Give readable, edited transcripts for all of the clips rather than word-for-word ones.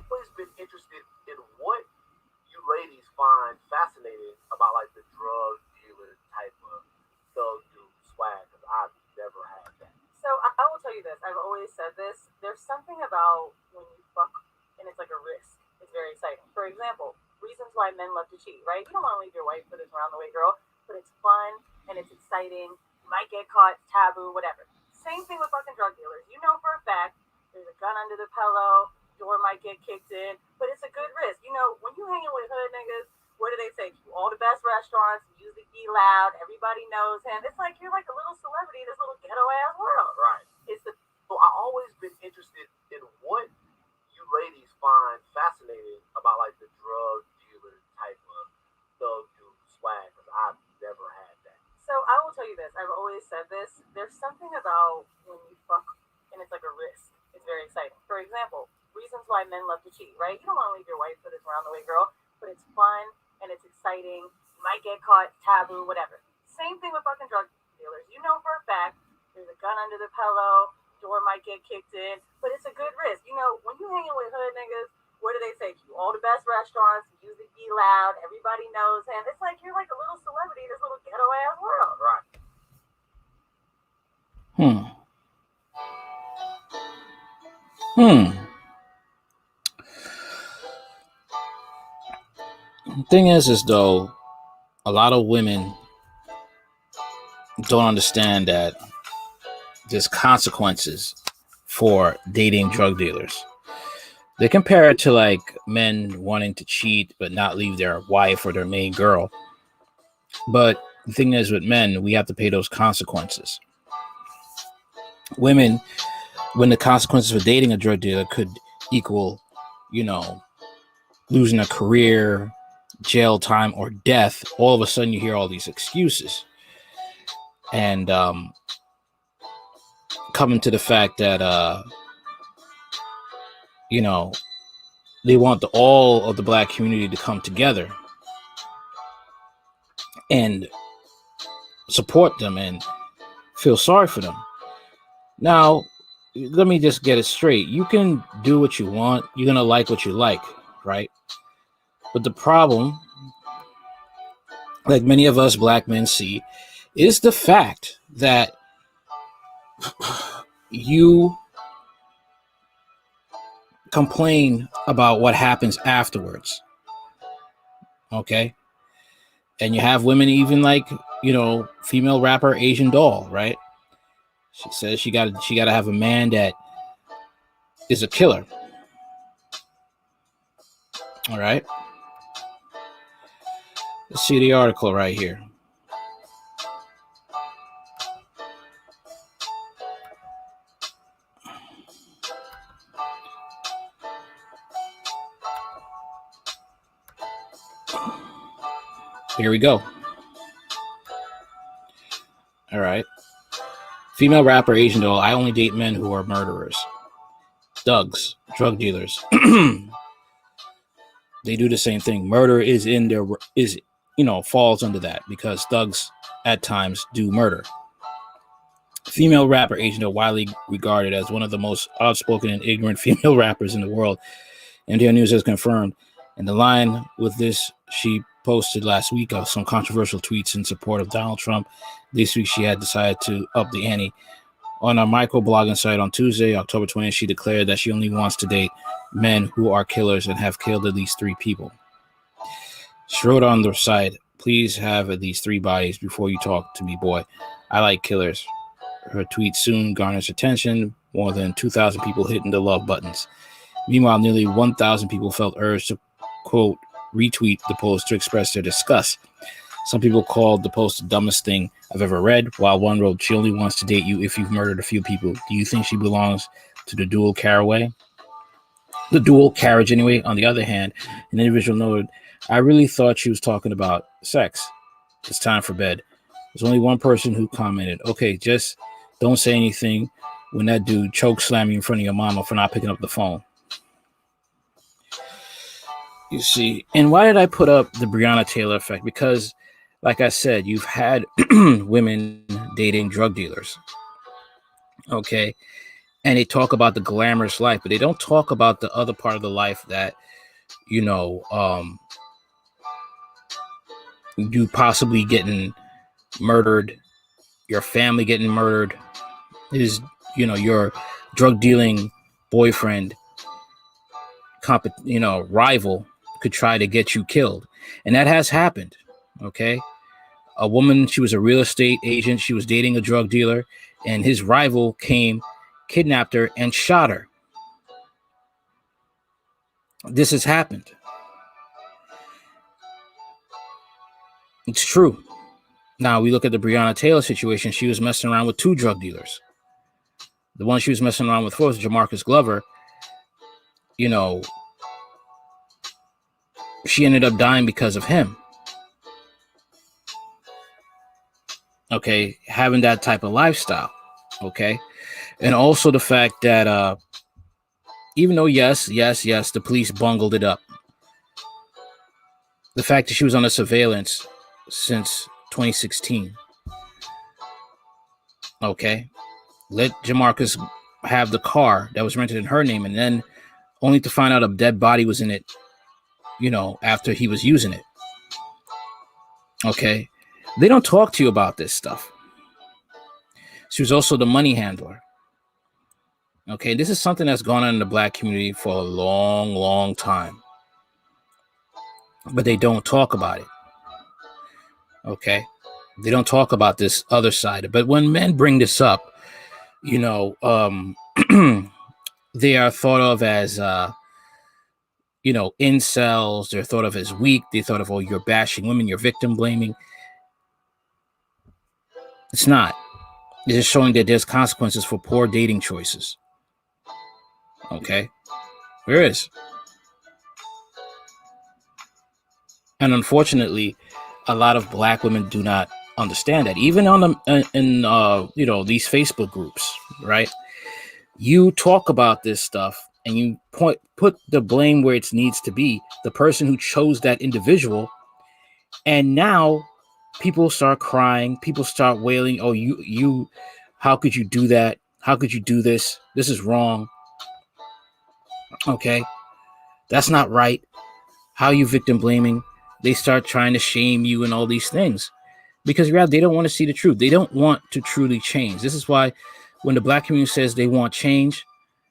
always been interested in what you ladies find fascinating about like the drug dealer type of thug dude swag because I've never had that. So I will tell you this. I've always said this. There's something about when you fuck and it's like a risk. It's very exciting. For example, reasons why men love to cheat, right? You don't want to leave your wife for this around the way girl, but it's fun and it's exciting. You might get caught, taboo, whatever. Same thing with fucking drug dealers. You know for a fact there's a gun under the pillow, door might get kicked in, but it's a good risk. You know, when you hanging with hood niggas, what do they say? All the best restaurants, music be loud, everybody knows him. It's like you're like a little celebrity in this little ghetto ass world. Right. It's the so I always been interested in what you ladies find fascinating about like the drug dealer type of thug dude swag because I've never had that. So I will tell you this. I've always said this. There's something about when you fuck and it's like a risk. It's very exciting. For example, reasons why men love to cheat, right? You don't want to leave your wife for this around the way girl, but it's fun and it's exciting. You might get caught, taboo, whatever. Same thing with fucking drug dealers. You know for a fact there's a gun under the pillow, door might get kicked in, but it's a good risk. You know, when you hanging with hood niggas, what do they say? All the best restaurants, music be loud, everybody knows him. It's like you're like a little celebrity in this little ghetto ass world. Right. The thing is though, a lot of women don't understand that there's consequences for dating drug dealers. They compare it to like men wanting to cheat but not leave their wife or their main girl. But the thing is with men, we have to pay those consequences. Women, when the consequences for dating a drug dealer could equal, losing a career, jail time, or death, all of a sudden you hear all these excuses. And coming to the fact that, they want all of the black community to come together and support them and feel sorry for them. Now, let me just get it straight. You can do what you want. You're going to like what you like, right? But the problem, like many of us black men see, is the fact that you complain about what happens afterwards. Okay? And you have women even like, female rapper Asian Doll, right? She says she got to have a man that is a killer. All right? Let's see the article right here. Here we go. All right. Female rapper Asian Doll. I only date men who are murderers, thugs, drug dealers. They do the same thing. Murder falls under that because thugs at times do murder. Female rapper Asian Doll, widely regarded as one of the most outspoken and ignorant female rappers in the world. NDR News has confirmed. And the line with this, she posted last week of some controversial tweets in support of Donald Trump. This week, she had decided to up the ante. On our microblogging site on Tuesday, October 20th, she declared that she only wants to date men who are killers and have killed at least 3 people. She wrote on the site, "Please have at least 3 bodies before you talk to me, boy. I like killers." Her tweet soon garners attention, more than 2,000 people hitting the love buttons. Meanwhile, nearly 1,000 people felt urged to, quote, retweet the post to express their disgust. Some people called the post the dumbest thing I've ever read, while one wrote, "She only wants to date you if you've murdered a few people. Do you think she belongs to the dual carriage anyway?" On the other hand, an individual noted, "I really thought she was talking about sex. It's time for bed." There's only one person who commented, "Okay, just don't say anything when that dude choke slam you in front of your mama for not picking up the phone." You see, and why did I put up the Breonna Taylor effect? Because, like I said, you've had women dating drug dealers. Okay. and they talk about the glamorous life, but they don't talk about the other part of the life that, you possibly getting murdered, your family getting murdered, is, your drug dealing boyfriend, rival could try to get you killed. And that has happened. Okay. A woman, she was a real estate agent. She was dating a drug dealer, and his rival came, kidnapped her, and shot her. This has happened. It's true. Now we look at the Breonna Taylor situation. She was messing around with two drug dealers. The one she was messing around with first, Jamarcus Glover, she ended up dying because of him. Okay, having that type of lifestyle. Okay, and also the fact that even though yes, the police bungled it up, the fact that she was under surveillance since 2016. Okay, let Jamarcus have the car that was rented in her name, and then only to find out a dead body was in it, after he was using it. Okay, they don't talk to you about this stuff. She was also the money handler. Okay, this is something that's gone on in the Black community for a long, long time, but they don't talk about it. Okay, they don't talk about this other side. But when men bring this up, they are thought of as incels. They're thought of as weak. They thought of, oh, you're bashing women, you're victim blaming. It's not. It's just showing that there's consequences for poor dating choices. Okay, there is. And unfortunately, a lot of Black women do not understand that. Even on in these Facebook groups, right? You talk about this stuff and you put the blame where it needs to be, the person who chose that individual, and now people start crying, people start wailing, oh, you how could you do that? How could you do this? This is wrong. Okay, that's not right. How are you victim blaming? They start trying to shame you and all these things, because they don't want to see the truth. They don't want to truly change. This is why when the Black community says they want change,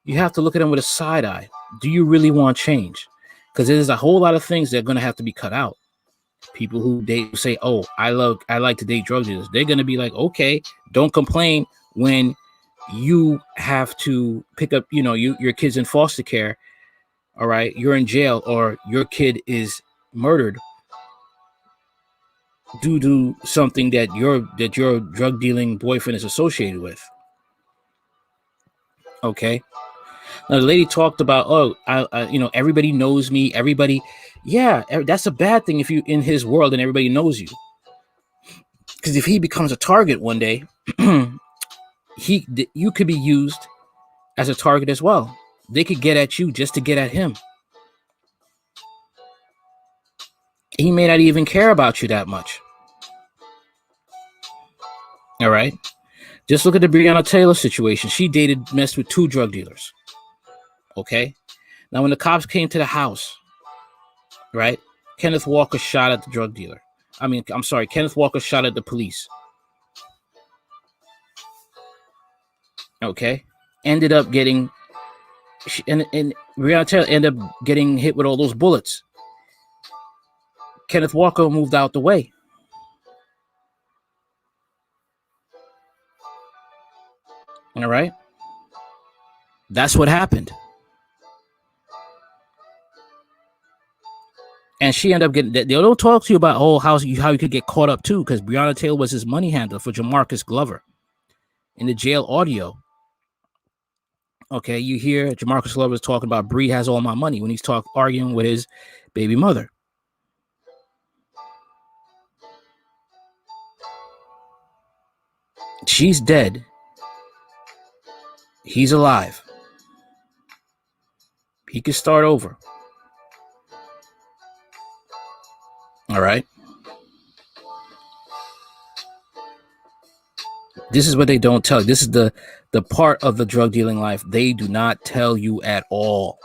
you have to look at them with a side eye. Do you really want change? Because there's a whole lot of things that are going to have to be cut out. People who say, oh, I like to date drug dealers. They're going to be like, okay, don't complain when you have to pick up, your kids in foster care. All right, you're in jail, or your kid is murdered due to something that your drug dealing boyfriend is associated with. Okay. Now the lady talked about, oh, everybody knows me. Everybody, yeah, that's a bad thing if you in his world and everybody knows you. Because if he becomes a target one day, you could be used as a target as well. They could get at you just to get at him. He may not even care about you that much. All right. Just look at the Breonna Taylor situation. She messed with two drug dealers. Okay. Now, when the cops came to the house, right, Kenneth Walker shot at the drug dealer. Kenneth Walker shot at the police. Okay. Ended up getting, and Breonna Taylor ended up getting hit with all those bullets. Kenneth Walker moved out the way. All right. That's what happened. And she ended up getting, they don't talk to you about, how you could get caught up too, because Breonna Taylor was his money handler for Jamarcus Glover in the jail audio. Okay, you hear Jamarcus Glover is talking about Bree has all my money when he's arguing with his baby mother. She's dead. He's alive. He could start over. All right. This is what they don't tell you. This is the part of the drug dealing life they do not tell you at all.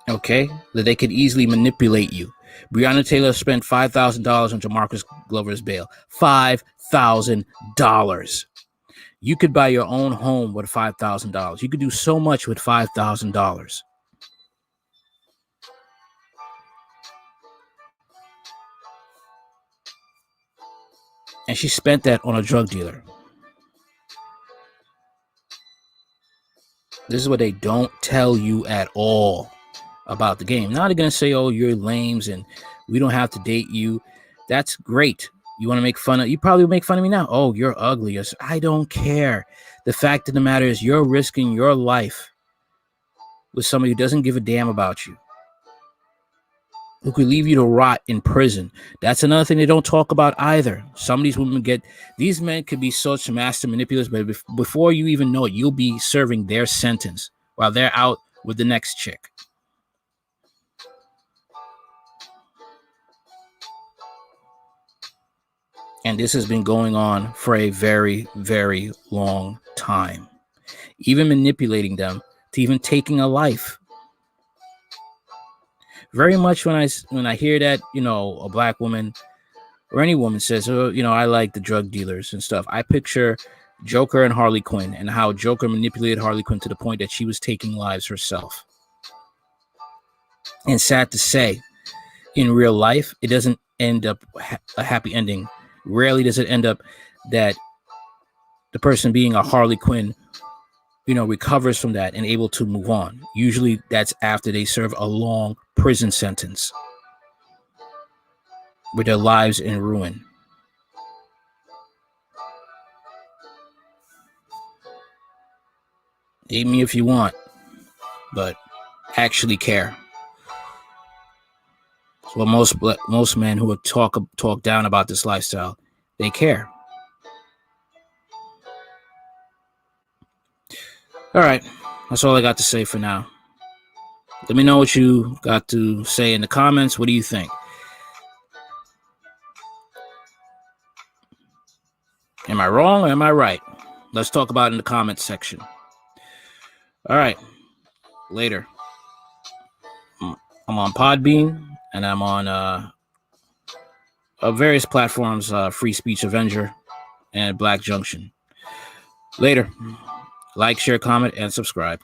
Okay? That they could easily manipulate you. Breonna Taylor spent $5,000 on Jamarcus Glover's bail. $5,000. You could buy your own home with $5,000. You could do so much with $5,000. And she spent that on a drug dealer. This is what they don't tell you at all about the game. Now they're going to say, oh, you're lames and we don't have to date you. That's great. You want to make fun of, you probably make fun of me now. Oh, you're ugly. I don't care. The fact of the matter is you're risking your life with somebody who doesn't give a damn about you, who could leave you to rot in prison. That's another thing they don't talk about either. Some of these women these men could be such master manipulators, but before you even know it, you'll be serving their sentence while they're out with the next chick. And this has been going on for a very, very long time. Even manipulating them to even taking a life. Very much when I hear that, a black woman or any woman says, oh, I like the drug dealers and stuff, I picture Joker and Harley Quinn and how Joker manipulated Harley Quinn to the point that she was taking lives herself. And sad to say, in real life, it doesn't end up a happy ending. Rarely does it end up that the person being a Harley Quinn, recovers from that and able to move on. Usually that's after they serve a long prison sentence with their lives in ruin. Hate me if you want, but actually care. Well, most men who talk down about this lifestyle, they care. All right, that's all I got to say for now. Let me know what you got to say in the comments. What do you think? Am I wrong or am I right? Let's talk about it in the comments section. All right, later. I'm on Podbean and I'm on various platforms, Free Speech Avenger and Black Junction. Later. Like, share, comment, and subscribe.